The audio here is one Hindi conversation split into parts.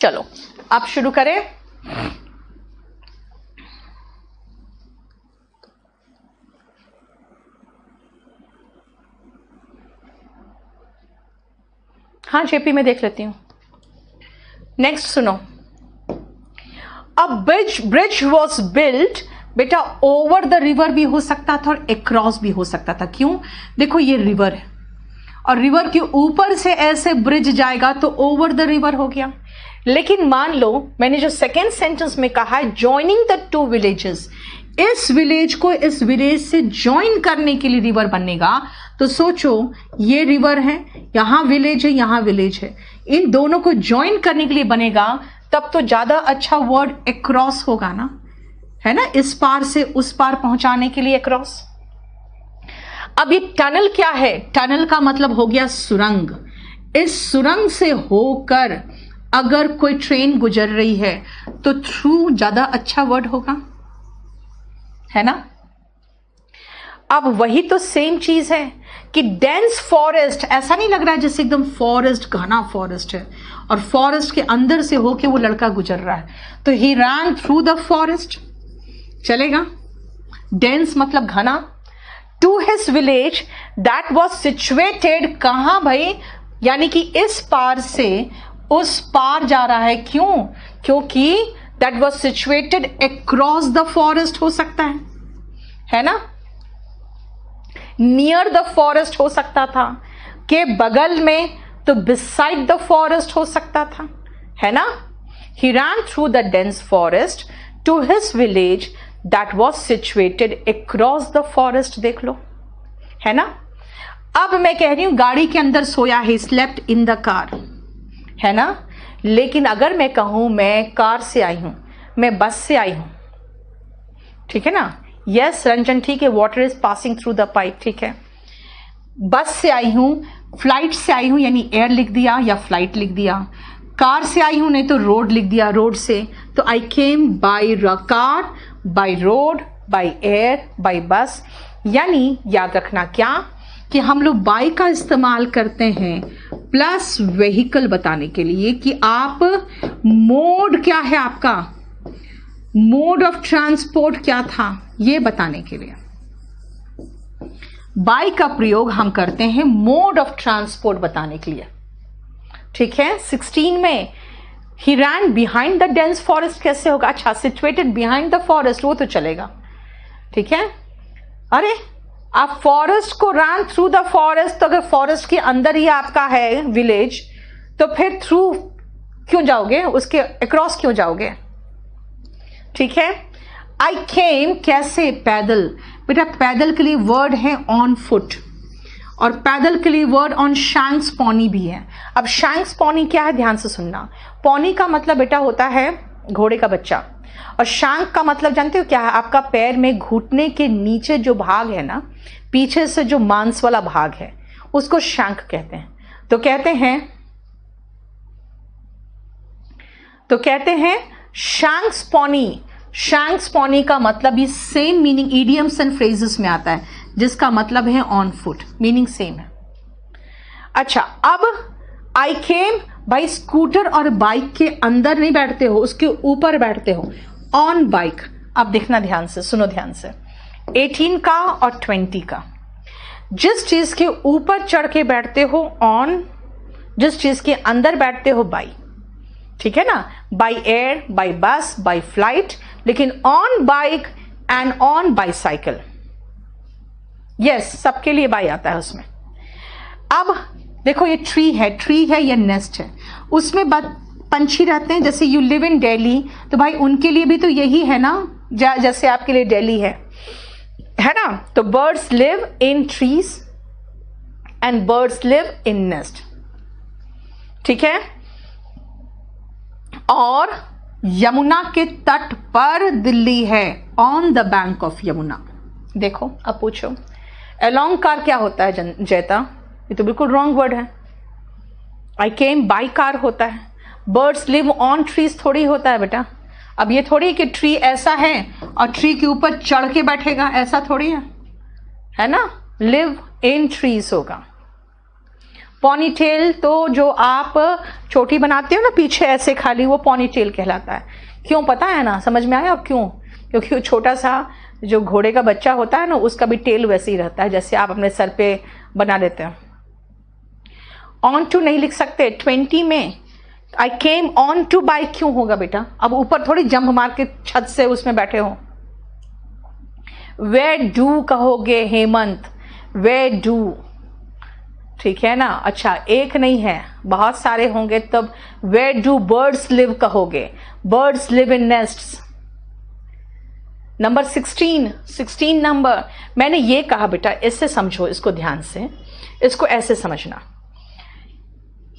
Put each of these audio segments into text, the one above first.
चलो आप शुरू करें। हाँ जेपी में देख लेती हूं। नेक्स्ट सुनो। अ ब्रिज वॉज बिल्ट, बेटा ओवर द रिवर भी हो सकता था और अक्रॉस भी हो सकता था। क्यों? देखो ये रिवर है और रिवर के ऊपर से ऐसे ब्रिज जाएगा तो ओवर द रिवर हो गया। लेकिन मान लो मैंने जो सेकेंड सेंटेंस में कहा है जॉइनिंग द टू विलेजेस, इस विलेज को इस विलेज से ज्वाइन करने के लिए रिवर बनेगा। तो सोचो ये रिवर है, यहां विलेज है, यहां विलेज है, इन दोनों को ज्वाइन करने के लिए बनेगा, तब तो ज्यादा अच्छा वर्ड अक्रॉस होगा ना, है ना, इस पार से उस पार पहुंचाने के लिए अक्रॉस। अब ये टनल क्या है? टनल का मतलब हो गया सुरंग। इस सुरंग से होकर अगर कोई ट्रेन गुजर रही है तो थ्रू ज्यादा अच्छा वर्ड होगा, है ना। अब वही तो सेम चीज है कि डेंस फॉरेस्ट, ऐसा नहीं लग रहा है जैसे एकदम फॉरेस्ट घना फॉरेस्ट है और फॉरेस्ट के अंदर से होके वो लड़का गुजर रहा है, तो he ran through the forest, चलेगा। डेंस मतलब घना। To his village that was situated, कहां भाई? यानी कि इस पार से उस पार जा रहा है। क्यों? क्योंकि that was situated across the forest हो सकता है ना, नियर द फॉरेस्ट हो सकता था, के बगल में, तो बिसाइड द फॉरेस्ट हो सकता था, है ना। He ran through the dense forest to his village that was situated across the forest, देख लो, है ना। अब मैं कह रही हूं गाड़ी के अंदर सोया है, स्लेप्ट इन द कार, है ना। लेकिन अगर मैं कहूं मैं कार से आई हूं, मैं बस से आई हूं, ठीक है ना। यस रंजन, ठीक है, water is passing through the pipe, ठीक है। बस से आई हूं, फ्लाइट से आई हूं, यानी एयर लिख दिया या फ्लाइट लिख दिया। कार से आई हूं, नहीं तो रोड लिख दिया, रोड से। तो I came by car, by road, by air, by bus. यानी याद रखना क्या कि हम लोग बाय का इस्तेमाल करते हैं प्लस व्हीकल बताने के लिए कि आप मोड क्या है, आपका मोड ऑफ ट्रांसपोर्ट क्या था, ये बताने के लिए बाय का प्रयोग हम करते हैं मोड ऑफ ट्रांसपोर्ट बताने के लिए, ठीक है। 16 में ही रैन बिहाइंड द डेंस फॉरेस्ट कैसे होगा? अच्छा, सिचुएटेड बिहाइंड द फॉरेस्ट, वो तो चलेगा, ठीक है। अरे आप फॉरेस्ट को रन थ्रू द फॉरेस्ट, तो अगर फॉरेस्ट के अंदर ही आपका है विलेज, तो फिर थ्रू क्यों जाओगे, उसके अक्रॉस क्यों जाओगे, ठीक है। आई केम कैसे? पैदल। बेटा पैदल के लिए वर्ड है ऑन फुट, और पैदल के लिए वर्ड ऑन शैंक्स पॉनी भी है। अब शैंक्स पॉनी क्या है, ध्यान से सुनना। पॉनी का मतलब बेटा होता है घोड़े का बच्चा, और शांक का मतलब जानते हो क्या है? आपका पैर में घुटने के नीचे जो भाग है ना, पीछे से जो मांस वाला भाग है, उसको शांक कहते हैं। तो कहते हैं शैंक्स पॉनी। शैंक्स पॉनी का मतलब ये same meaning idioms and phrases में आता है, जिसका मतलब है ऑन फुट, मीनिंग सेम है। अच्छा, अब आई केम, भाई स्कूटर और बाइक के अंदर नहीं बैठते हो, उसके ऊपर बैठते हो, ऑन बाइक। अब देखना ध्यान से, सुनो ध्यान से, 18 का और 20 का, जिस चीज के ऊपर चढ़ के बैठते हो ऑन, जिस चीज के अंदर बैठते हो बाई, ठीक है ना। By air, by bus, by flight, लेकिन on bike and on bicycle, yes सबके लिए बाई आता है उसमें। अब देखो ये ट्री है या नेस्ट है, उसमें पंछी रहते हैं। जैसे यू लिव इन दिल्ली, तो भाई उनके लिए भी तो यही है ना, जैसे आपके लिए दिल्ली है ना। तो birds live in trees and birds live in nest, ठीक है। और यमुना के तट पर दिल्ली है, on the bank of Yamuna. देखो अब पूछो अलोंग कार क्या होता है जैता? ये तो बिल्कुल रॉन्ग वर्ड है। आई केम बाई कार होता है। बर्ड्स लिव ऑन ट्रीज थोड़ी होता है बेटा। अब ये थोड़ी कि ट्री ऐसा है और ट्री के ऊपर चढ़ के बैठेगा, ऐसा थोड़ी है ना। लिव इन ट्रीज होगा। पॉनीटेल तो जो आप चोटी बनाते हो ना पीछे ऐसे खाली, वो पॉनीटेल कहलाता है। क्यों पता है ना, समझ में आया? और क्यों? क्योंकि वो छोटा सा जो घोड़े का बच्चा होता है ना, उसका भी टेल वैसे ही रहता है जैसे आप अपने सर पे बना लेते हैं। ऑन टू नहीं लिख सकते 20 में। आई केम ऑन टू बाय क्यों होगा बेटा? अब ऊपर थोड़ी जंप मार के छत से उसमें बैठे हो। वेयर डू कहोगे हेमंत, वेयर डू, ठीक है ना? अच्छा, एक नहीं है, बहुत सारे होंगे तब वेयर डू बर्ड्स लिव कहोगे। Birds live in nests. Number 16 number मैंने ये कहा बेटा, इससे समझो, इसको ध्यान से, इसको ऐसे समझना।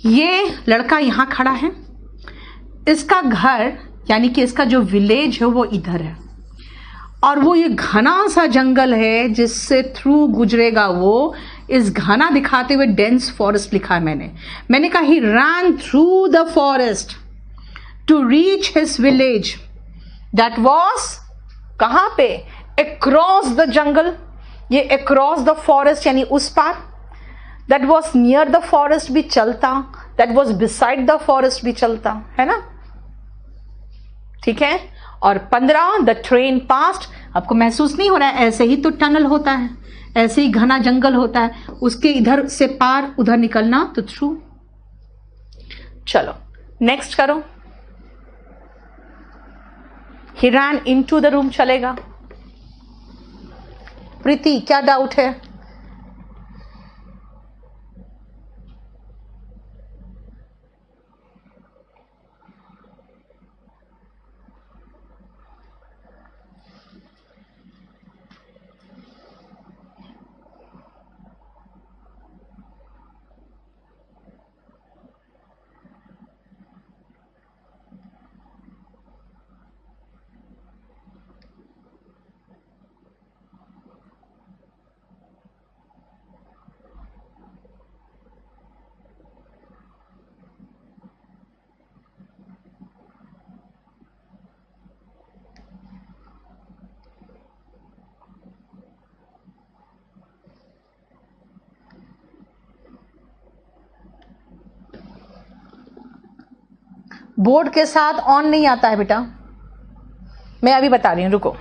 ये लड़का यहां खड़ा है, इसका घर यानी कि इसका जो विलेज है वो इधर है, और वो ये घना सा जंगल है जिससे थ्रू गुजरेगा वो। इस घना दिखाते हुए डेंस फॉरेस्ट लिखा है मैंने कहा he ran through the forest to reach his village that was कहां पे? Across the jungle. ये अक्रॉस द फॉरेस्ट यानी उस पार। That was near the forest भी चलता, that was beside the forest भी चलता, है ना? ठीक है। और 15 द ट्रेन पास्ट। आपको महसूस नहीं हो रहा है? ऐसे ही तो टनल होता है, ऐसे ही घना जंगल होता है, उसके इधर से पार उधर निकलना तो थ्रू। चलो नेक्स्ट करो। ही रैन इनटू द रूम चलेगा। प्रीति क्या डाउट है? बोर्ड के साथ ऑन नहीं आता है बेटा, मैं अभी बता रही हूं, रुको।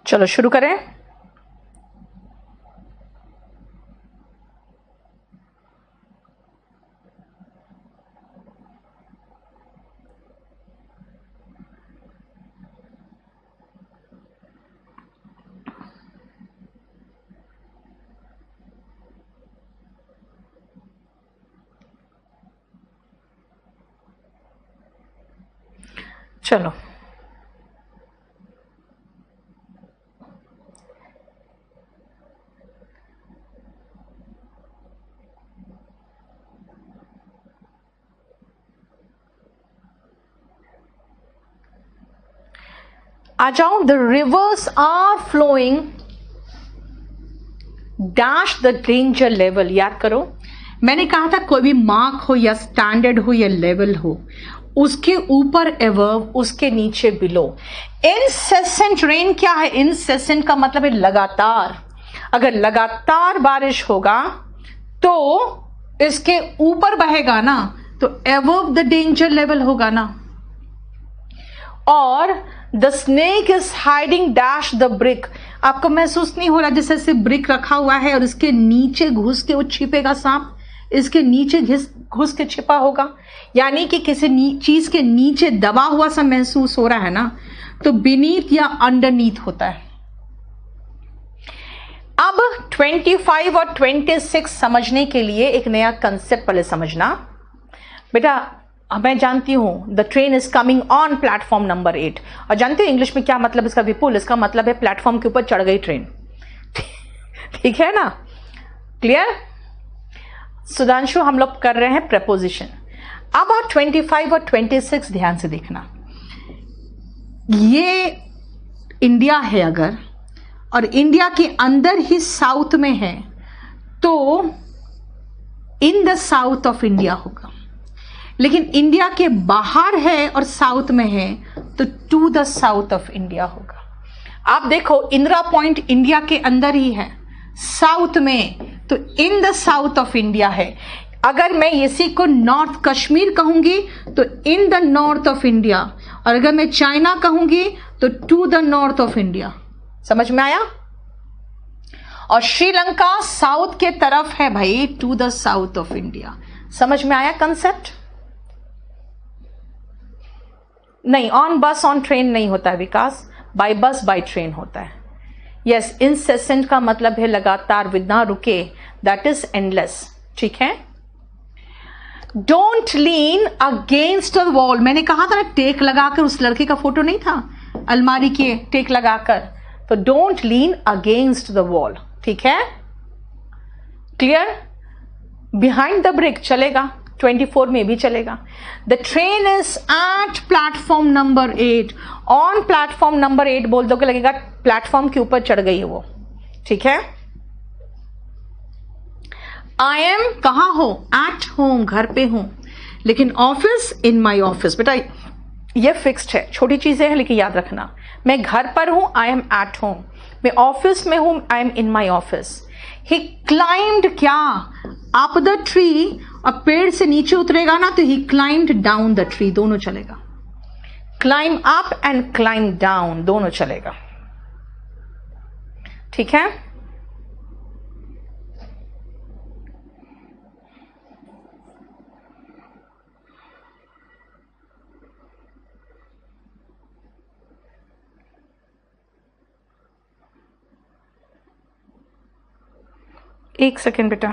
चलो शुरू करें। चलो आ जाओ। The rivers are flowing dash the danger level. याद करो, मैंने कहा था कोई भी मार्क हो या स्टैंडर्ड हो या लेवल हो, उसके ऊपर एवर्ब, उसके नीचे बिलो। इनसेसेंट रेन क्या है? इनसेसेंट का मतलब है लगातार। अगर लगातार बारिश होगा तो इसके ऊपर बहेगा ना, तो अबव द डेंजर लेवल होगा ना। और the snake is hiding dash the brick, आपको महसूस नहीं हो रहा जैसे ऐसे ब्रिक रखा हुआ है और इसके नीचे घुस के वो छिपेगा सांप, इसके नीचे घुस के छिपा होगा, यानी कि किसी चीज के नीचे दबा हुआ सा महसूस हो रहा है ना, तो बीनीथ या अंडरनीथ होता है। अब 25 और 26 समझने के लिए एक नया कंसेप्ट पहले समझना। बेटा मैं जानती हूं the train is coming on platform number 8, और जानते हो इंग्लिश में क्या मतलब इसका विपुल? इसका मतलब है प्लेटफॉर्म के ऊपर चढ़ गई ट्रेन। ठीक है ना, क्लियर? सुधांशु हम लोग कर रहे हैं प्रपोजिशन। अब आप 25 और 26 ध्यान से देखना। ये इंडिया है अगर, और इंडिया के अंदर ही साउथ में है, तो in the south of India होगा। लेकिन इंडिया के बाहर है और साउथ में है, तो to the south of India होगा। आप देखो इंदिरा पॉइंट इंडिया के अंदर ही है, साउथ में, तो in the south of India है। अगर मैं इसी को नॉर्थ कश्मीर कहूंगी तो in the north of India, और अगर मैं चाइना कहूंगी तो to the north of India. समझ में आया? और श्रीलंका साउथ के तरफ है भाई, to the south of India. समझ में आया कंसेप्ट? नहीं, ऑन बस ऑन ट्रेन नहीं होता है विकास, बाय बस बाय ट्रेन होता है। यस, इंसेसेंट का मतलब है लगातार, बिना रुके, दैट इज एंडलेस। ठीक है। Don't lean against the wall, मैंने कहा था ना टेक लगाकर, उस लड़के का फोटो नहीं था अलमारी के टेक लगाकर, तो don't lean against the wall. ठीक है, क्लियर? बिहाइंड द ब्रिक चलेगा, 24 में भी चलेगा। The train is at platform number 8, on platform number 8 बोल दोगे लगेगा प्लेटफॉर्म के ऊपर चढ़ गई है वो। ठीक है। आई एम कहां हो? एट होम, घर पे हूं। लेकिन ऑफिस, इन माई ऑफिस। बेटा ये फिक्स्ड है, छोटी चीजें हैं लेकिन याद रखना। मैं घर पर हूं, आई एम एट होम। मैं ऑफिस में हूं, I am in my office. He climbed क्या? अप द ट्री, और पेड़ से नीचे उतरेगा ना तो he climbed down the tree, दोनों चलेगा। Climb up and climb down दोनों चलेगा। ठीक है। एक सेकेंड बेटा।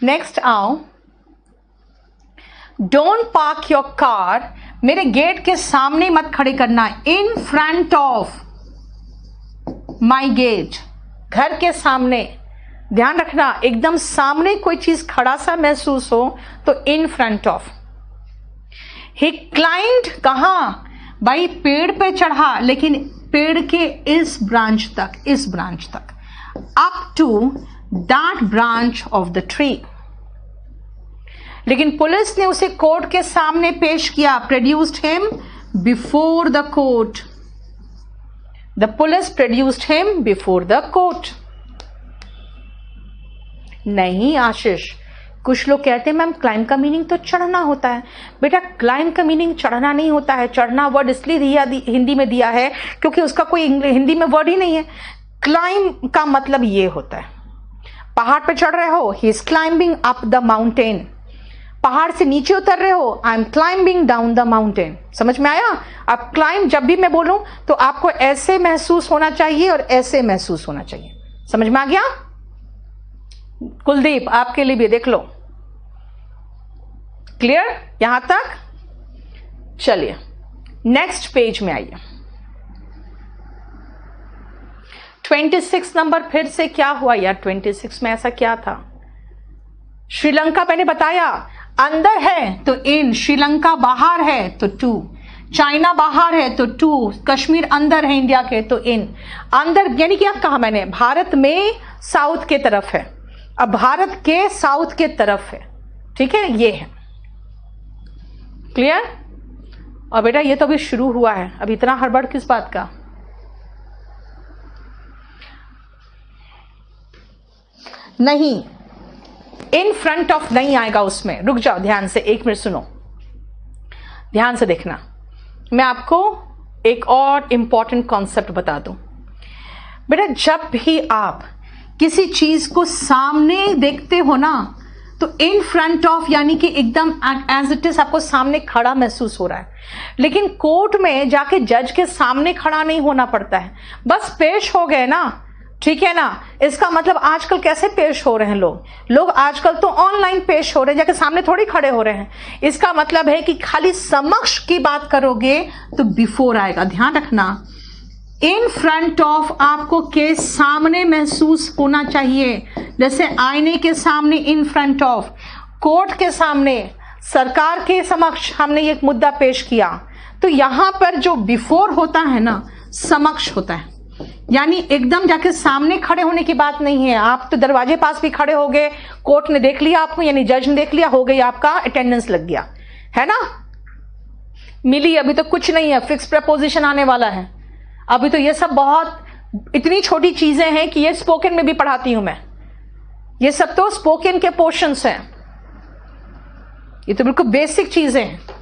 नेक्स्ट आओ, डोंट पार्क योर कार, मेरे गेट के सामने मत खड़े करना, in front of my gate, घर के सामने। ध्यान रखना, एकदम सामने कोई चीज खड़ा सा महसूस हो तो इन फ्रंट ऑफ। ही क्लाइंड कहां? भाई पेड़ पे चढ़ा, लेकिन पेड़ के इस ब्रांच तक, इस ब्रांच तक, up to that branch of the tree. लेकिन पुलिस ने उसे कोर्ट के सामने पेश किया, produced him before the court. The police produced him before the court. नहीं आशीष, कुछ लोग कहते हैं मैम क्लाइम का मीनिंग तो चढ़ना होता है। बेटा क्लाइम का मीनिंग चढ़ना नहीं होता है। चढ़ना वर्ड इसलिए हिंदी में दिया है क्योंकि उसका कोई हिंदी में वर्ड ही नहीं है। क्लाइम का मतलब ये होता है, पहाड़ पे चढ़ रहे हो, he is climbing up the mountain. पहाड़ से नीचे उतर रहे हो, I am climbing down the mountain. समझ में आया? अब क्लाइम जब भी मैं बोलूं तो आपको ऐसे महसूस होना चाहिए और ऐसे महसूस होना चाहिए। समझ में आ गया? कुलदीप आपके लिए भी देख लो। क्लियर यहां तक? चलिए नेक्स्ट पेज में आइए। 26 नंबर फिर से क्या हुआ यार? 26 में ऐसा क्या था? श्रीलंका मैंने बताया अंदर है तो इन, श्रीलंका बाहर है तो टू, चाइना बाहर है तो टू, कश्मीर अंदर है इंडिया के तो इन। अंदर यानी क्या कहा मैंने? भारत में साउथ के तरफ है, अब भारत के साउथ के तरफ है। ठीक है, ये है। क्लियर? और बेटा ये तो अभी शुरू हुआ है, अब इतना हड़बड़ किस बात का? नहीं, इन फ्रंट ऑफ नहीं आएगा उसमें। रुक जाओ, ध्यान से 1 मिनट सुनो, ध्यान से देखना। मैं आपको एक और इंपॉर्टेंट कॉन्सेप्ट बता दूं। बेटा जब भी आप किसी चीज को सामने देखते हो ना, तो इन फ्रंट ऑफ यानी कि एकदम एज इट इज आपको सामने खड़ा महसूस हो रहा है। लेकिन कोर्ट में जाके जज के सामने खड़ा नहीं होना पड़ता है, बस पेश हो गए ना, ठीक है ना। इसका मतलब आजकल कैसे पेश हो रहे हैं लोग आजकल तो ऑनलाइन पेश हो रहे हैं, जाके सामने थोड़ी खड़े हो रहे हैं। इसका मतलब है कि खाली समक्ष की बात करोगे तो बिफोर आएगा। ध्यान रखना, इन फ्रंट ऑफ आपको के सामने महसूस होना चाहिए, जैसे आईने के सामने इन फ्रंट ऑफ, कोर्ट के सामने, सरकार के समक्ष हमने एक मुद्दा पेश किया, तो यहां पर जो बिफोर होता है ना, समक्ष होता है। यानी एकदम जाके सामने खड़े होने की बात नहीं है। आप तो दरवाजे पास भी खड़े हो गए, कोर्ट ने देख लिया आपको, यानी जज ने देख लिया, हो गई आपका अटेंडेंस लग गया, है ना। मिली अभी तो कुछ नहीं है, फिक्स प्रपोजिशन आने वाला है। अभी तो ये सब बहुत इतनी छोटी चीजें हैं कि ये स्पोकन में भी पढ़ाती हूं मैं। ये सब तो स्पोकन के पोर्शंस हैं, ये तो बिल्कुल बेसिक चीजें हैं।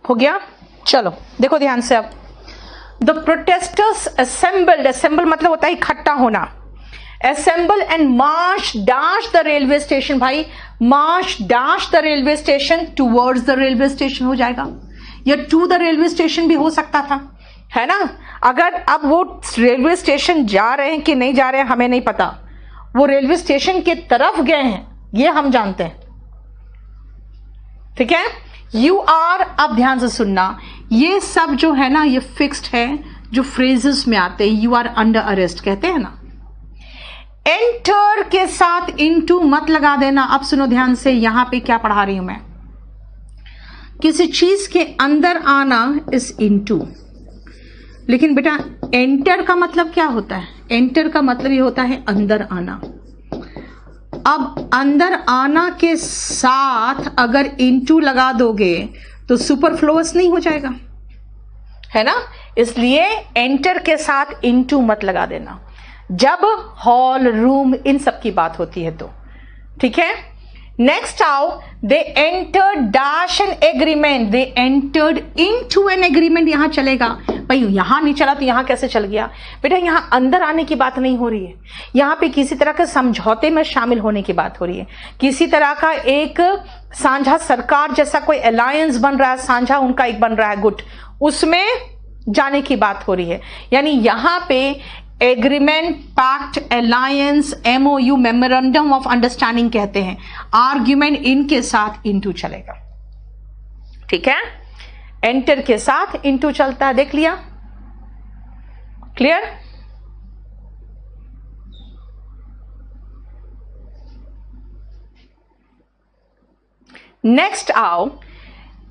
हो गया, चलो देखो ध्यान से। अब द प्रोटेस्टर्स असेंबल्ड, असेंबल मतलब होता है इकट्ठा होना, assemble and march dash the railway station. भाई march dash the railway station towards the railway station हो जाएगा, या टू द रेलवे स्टेशन भी हो सकता था, है ना। अगर अब वो रेलवे स्टेशन जा रहे हैं कि नहीं जा रहे हैं हमें नहीं पता, वो रेलवे स्टेशन के तरफ गए हैं ये हम जानते हैं, ठीक है। यू आर, अब ध्यान से सुनना, ये सब जो है ना ये फिक्स्ड है, जो फ्रेजेस में आते हैं। यू आर अंडर अरेस्ट कहते हैं ना। एंटर के साथ इनटू मत लगा देना। अब सुनो ध्यान से, यहां पे क्या पढ़ा रही हूं मैं, किसी चीज के अंदर आना इज इनटू, लेकिन बेटा एंटर का मतलब क्या होता है? एंटर का मतलब ये होता है अंदर आना। अब अंदर आना के साथ अगर इनटू लगा दोगे तो सुपरफ्लोअस नहीं हो जाएगा, है ना। इसलिए एंटर के साथ इनटू मत लगा देना जब हॉल, रूम, इन सब की बात होती है तो, ठीक है। नेक्स्ट आओ, they entered dash an agreement, they entered into an agreement. यहां चलेगा भाई, यहां नहीं चला तो यहां कैसे चल गया? बेटा यहां अंदर आने की बात नहीं हो रही है, यहां पे किसी तरह के समझौते में शामिल होने की बात हो रही है। किसी तरह का एक साझा सरकार जैसा कोई अलायंस बन रहा है, साझा उनका एक बन रहा है गुट, उसमें जाने की बात हो रही है। यानी यहां पे agreement, pact, alliance, MOU, memorandum of understanding कहते हैं। आर्ग्यूमेंट इनके साथ इनटू चलेगा, ठीक है। एंटर के साथ इनटू चलता है, देख लिया, क्लियर। नेक्स्ट आओ,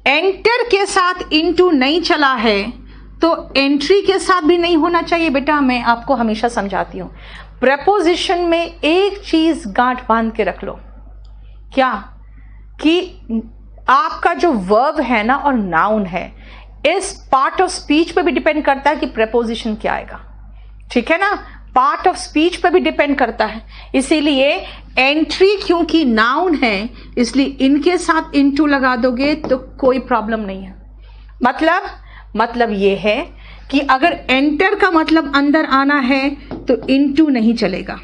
एंटर के साथ इनटू नहीं चला है तो एंट्री के साथ भी नहीं होना चाहिए बेटा। मैं आपको हमेशा समझाती हूं, प्रेपोजिशन में एक चीज गांठ बांध के रख लो, क्या कि आपका जो वर्ब है ना और नाउन है, इस पार्ट ऑफ स्पीच पे भी डिपेंड करता है कि प्रेपोजिशन क्या आएगा, ठीक है ना। पार्ट ऑफ स्पीच पे भी डिपेंड करता है। इसीलिए एंट्री क्योंकि नाउन है, इसलिए इनके साथ इनटू लगा दोगे तो कोई प्रॉब्लम नहीं है। मतलब ये है कि अगर एंटर का मतलब अंदर आना है तो इनटू नहीं चलेगा,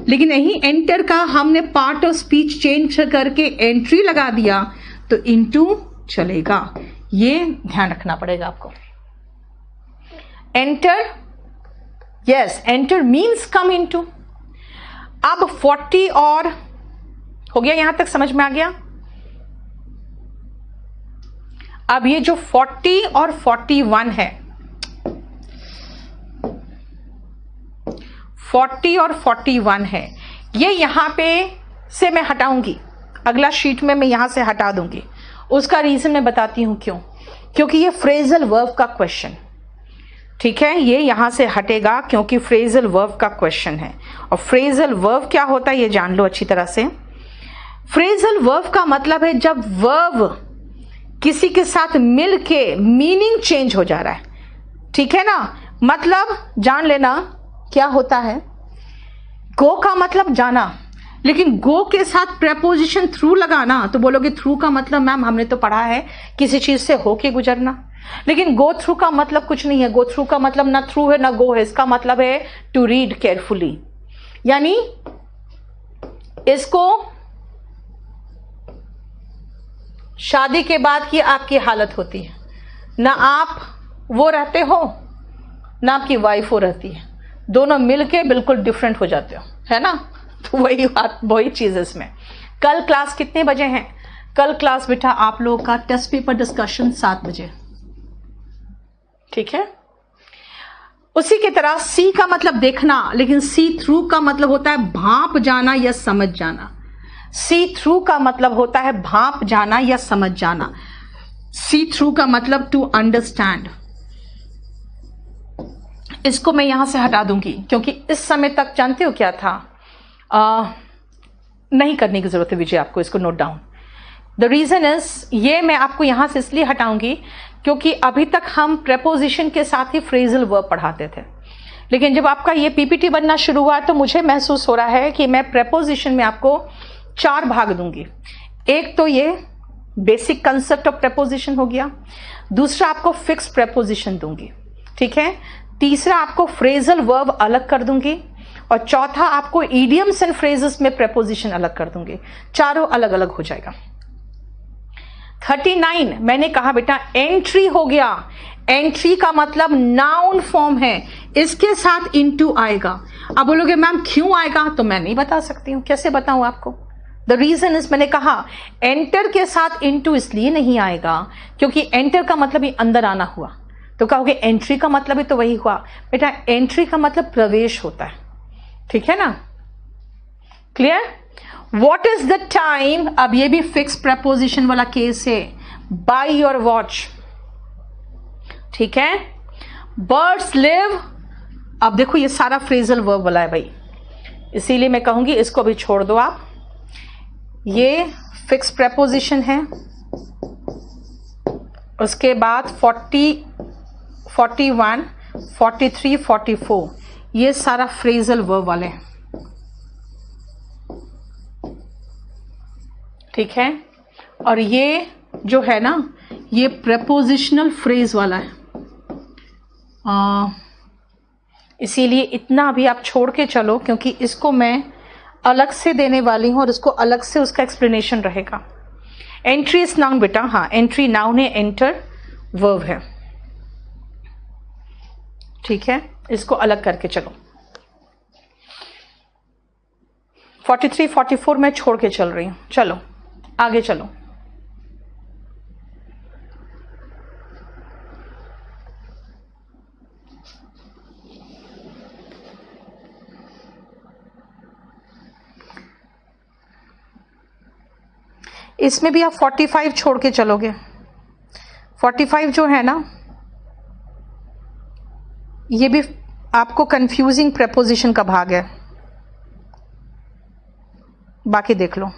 लेकिन यही एंटर का हमने पार्ट ऑफ स्पीच चेंज करके एंट्री लगा दिया तो इनटू चलेगा। ये ध्यान रखना पड़ेगा आपको। Enter, yes, enter means come into. अब 40 और हो गया, यहां तक समझ में आ गया। अब ये जो 40 और 41 है, 40 और 41 है, ये यहां पे से मैं हटाऊंगी, अगला शीट में मैं यहां से हटा दूंगी। उसका रीजन मैं बताती हूं क्यों, क्योंकि ये फ्रेजल वर्ब का क्वेश्चन, ठीक है, ये यहां से हटेगा क्योंकि फ्रेजल वर्ब का क्वेश्चन है। और फ्रेजल वर्ब क्या होता है ये जान लो अच्छी तरह से। फ्रेजल वर्ब का मतलब है जब वर्ब किसी के साथ मिल के मीनिंग चेंज हो जा रहा है, ठीक है ना। मतलब जान लेना क्या होता है। गो का मतलब जाना, लेकिन गो के साथ प्रेपोजिशन थ्रू लगाना, तो बोलोगे थ्रू का मतलब मैम हमने तो पढ़ा है किसी चीज से होके गुजरना, लेकिन गो थ्रू का मतलब कुछ नहीं है। गो थ्रू का मतलब ना थ्रू है ना गो है, इसका मतलब है टू रीड केयरफुली। यानी इसको शादी के बाद की आपकी हालत होती है, ना आप वो रहते हो ना आपकी वाइफ वो रहती है, दोनों मिलके बिल्कुल डिफरेंट हो जाते हो, है ना। तो वही बात, वही चीज इसमें। कल क्लास कितने बजे है? कल क्लास बेटा आप लोगों का टेस्ट पेपर डिस्कशन 7 बजे, ठीक है। उसी की तरह सी का मतलब देखना, लेकिन सी थ्रू का मतलब होता है भांप जाना या समझ जाना। सी थ्रू का मतलब होता है भांप जाना या समझ जाना। सी थ्रू का मतलब टू अंडरस्टैंड। इसको मैं यहां से हटा दूंगी क्योंकि इस समय तक जानते हो क्या था, नहीं करने की जरूरत है विजय आपको, इसको note down. The reason is, ये मैं आपको यहां से इसलिए हटाऊंगी क्योंकि अभी तक हम प्रेपोजिशन के साथ ही फ्रेजल वर्ब पढ़ाते थे, लेकिन जब आपका ये पीपीटी बनना शुरू हुआ तो मुझे महसूस हो रहा है कि मैं प्रेपोजिशन में आपको 4 भाग दूंगी। एक तो ये बेसिक कंसेप्ट ऑफ प्रेपोजिशन हो गया, दूसरा आपको फिक्स प्रेपोजिशन दूंगी, ठीक है, तीसरा आपको फ्रेजल वर्ब अलग कर दूंगी, और चौथा आपको इडियम्स एंड फ्रेजेस में प्रेपोजिशन अलग कर दूंगी। चारों अलग अलग हो जाएगा। 39 मैंने कहा बेटा एंट्री हो गया। एंट्री का मतलब नाउन फॉर्म है, इसके साथ इनटू आएगा। अब बोलोगे मैम क्यों आएगा, तो मैं नहीं बता सकती हूं, कैसे बताऊं आपको। द रीजन इज, मैंने कहा एंटर के साथ इनटू इसलिए नहीं आएगा क्योंकि एंटर का मतलब ही अंदर आना हुआ, तो कहोगे एंट्री का मतलब ही तो वही हुआ। बेटा एंट्री का मतलब प्रवेश होता है, ठीक है ना, clear. What is the time, अब ये भी फिक्स प्रेपोजिशन वाला केस है। बाय योर वॉच, ठीक है। बर्ड्स लिव, अब देखो ये सारा फ्रेजल वर्ब वाला है भाई, इसीलिए मैं कहूंगी इसको भी छोड़ दो आप। ये फिक्स प्रेपोजिशन है, उसके बाद 40, 41, 43, 44 ये सारा फ्रेजल वर्ब वाले हैं, ठीक है। और ये जो है ना ये प्रेपोजिशनल फ्रेज वाला है, इसीलिए इतना भी आप छोड़ के चलो क्योंकि इसको मैं अलग से देने वाली हूं और इसको अलग से उसका एक्सप्लेनेशन रहेगा। एंट्री इज नाउन बेटा, हाँ एंट्री नाउन है, एंटर वर्ब है, ठीक है। इसको अलग करके चलो। 43, 44 मैं छोड़ के चल रही हूं। चलो आगे चलो। इसमें भी आप 45 छोड़ के चलोगे। 45 जो है ना, ये भी आपको कंफ्यूजिंग प्रेपोजिशन का भाग है, बाकी देख लो।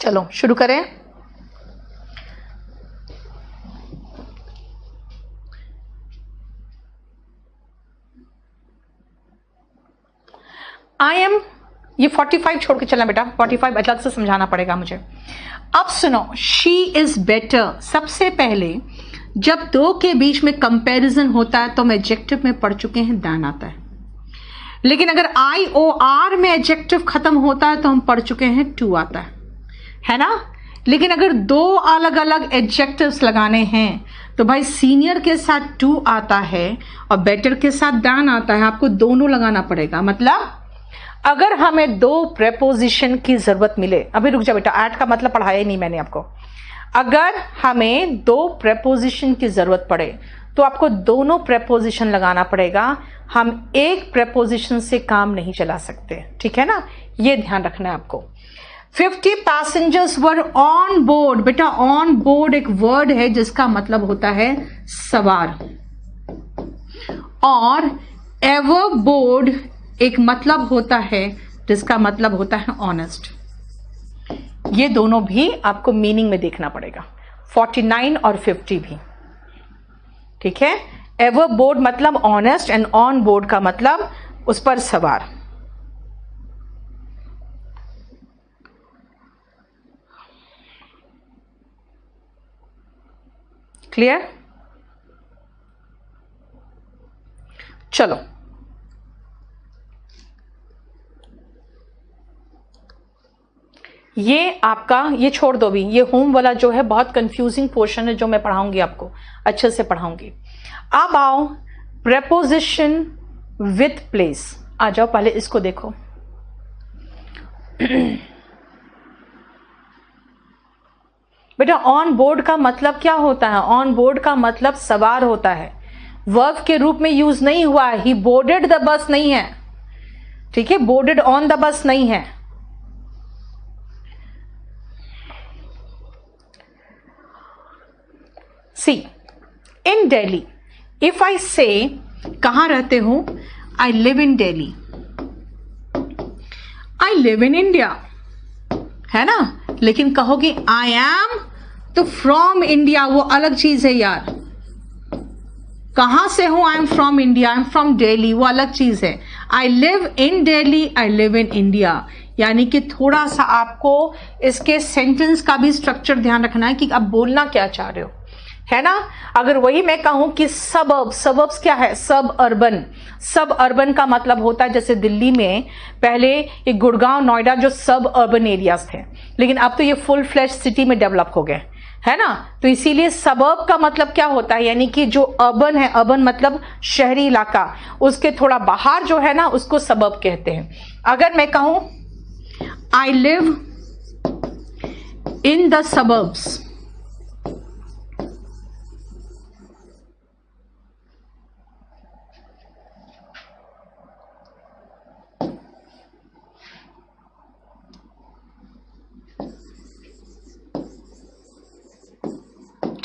चलो शुरू करें। आई एम, ये 45 छोड़ के चलना बेटा, 45 अलग से समझाना पड़ेगा मुझे। अब सुनो, शी इज बेटर। सबसे पहले जब दो के बीच में कंपैरिजन होता है तो हम एडजेक्टिव में पढ़ चुके हैं दैन आता है, लेकिन अगर आई ओ आर में एडजेक्टिव खत्म होता है तो हम पढ़ चुके हैं टू आता है ना। लेकिन अगर दो अलग अलग एडजेक्टिव्स लगाने हैं तो भाई सीनियर के साथ टू आता है और बेटर के साथ दैन आता है, आपको दोनों लगाना पड़ेगा। मतलब अगर हमें दो प्रेपोजिशन की जरूरत मिले, अभी रुक जा बेटा, ऐड का मतलब पढ़ाया ही नहीं मैंने आपको। अगर हमें दो प्रेपोजिशन की जरूरत पड़े तो आपको दोनों प्रेपोजिशन लगाना पड़ेगा, हम एक प्रेपोजिशन से काम नहीं चला सकते, ठीक है ना, ये ध्यान रखना है आपको। 50 पैसेंजर्स वर ऑन बोर्ड। बेटा ऑन बोर्ड एक वर्ड है जिसका मतलब होता है सवार, और एवर बोर्ड एक मतलब होता है जिसका मतलब होता है ऑनेस्ट। ये दोनों भी आपको मीनिंग में देखना पड़ेगा, 49 और 50 भी, ठीक है। एवर बोर्ड मतलब ऑनेस्ट एंड ऑन बोर्ड का मतलब उस पर सवार। क्लियर? चलो ये आपका, ये छोड़ दो भी, ये होम वाला जो है बहुत कंफ्यूजिंग पोर्शन है जो मैं पढ़ाऊंगी आपको, अच्छे से पढ़ाऊंगी। अब आओ प्रेपोजिशन विथ प्लेस, आ जाओ, पहले इसको देखो। बेटा ऑन बोर्ड का मतलब क्या होता है? ऑन बोर्ड का मतलब सवार होता है, वर्ब के रूप में यूज नहीं हुआ है। ही बोर्डेड द बस नहीं है, ठीक है, बोर्डेड ऑन द बस नहीं है। सी इन दिल्ली, इफ आई से कहां रहते हो, I live in Delhi. I live in India है ना, लेकिन कहोगे आई एम तो फ्रॉम इंडिया, वो अलग चीज है यार। कहां से हूं, I am from India, I am from Delhi, वो अलग चीज है। I live in Delhi, I live in India, यानी कि थोड़ा सा आपको इसके सेंटेंस का भी स्ट्रक्चर ध्यान रखना है कि आप बोलना क्या चाह रहे हो, है ना। अगर वही मैं कहूं कि सबर्ब्स क्या है, सब अर्बन। सब अर्बन का मतलब होता है जैसे दिल्ली में पहले ये गुड़गांव नोएडा जो सब अर्बन एरियाज थे, लेकिन अब तो ये फुल फ्लैश सिटी में डेवलप हो गए, है ना। तो इसीलिए सबर्ब का मतलब क्या होता है, यानी कि जो अर्बन है, अर्बन मतलब शहरी इलाका, उसके थोड़ा बाहर जो है ना उसको सबर्ब कहते हैं। अगर मैं कहूं I live in the suburbs,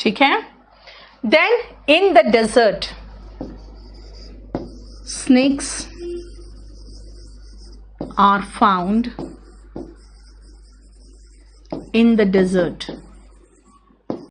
ठीक है। Then in the desert, snakes are found in the desert.